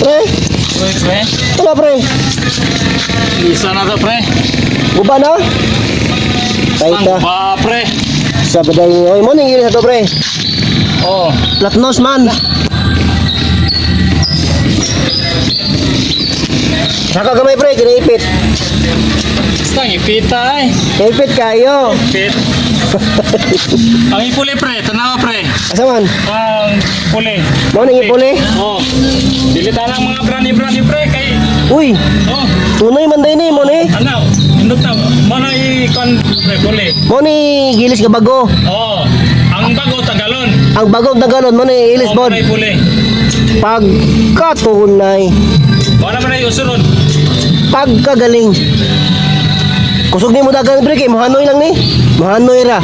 Pre, Uy, pre. wala pre. Isa na to, pre. Guba na? Kahit Ang ba, pre. sa baday niyo. Oy, mo ning ilis na to pre. Oh. Platnos man. Nakagamay pre, kinaipit. Basta ipita eh. Kinaipit kayo. Ipit. Ang ipuli, pre. Tanawa, pre. Asa man? Ang puli. Mo ning ipuli. Oh. Dilita lang mga brani-brani, pre. Kay, Uy, oh. tunay man day ni mo ni. Ano? Indot na. Mana i-kon, pre, puli. Mo ni gilis ka bago. Oh. Ang bago, tagalon. Ang bagong tagalon mo ni ilis Oh, bod. mana ipuli. Pagkatunay. Wala man na usunod. Pagkagaling. Kusog ni mo dagan pre kay mohanoy lang ni. Mohanoy ra.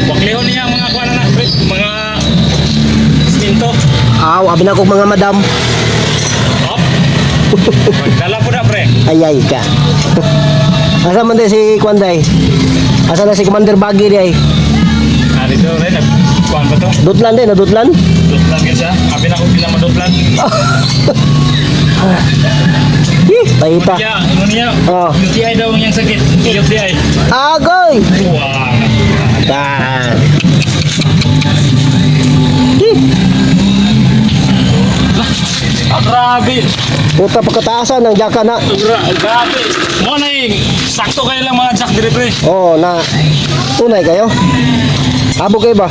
Waklihon niya mga kuha na, pre. Mga skinto. Aw, abi na kog mga madam. Hop. Magdala po na, pre. Ayay ka. Asa man day si Kwanday? Asa na si Commander Bagi di ay? Ah, dito, pre. Kuhaan ba to? Dutlan din, dutlan. Dutlan ka siya. Abi na ko bilang madutlan. Paita. Kaya, ano niya? Oh. UTI daw ang sakit. UTI. Agoy. Wah. Tan. Ah, grabe. Puta pagkataasan ng jaka na. Grabe. Mo na yung sakto kayo lang mga jack dire, pre. Oh, na tunay kayo. Abo kayo ba?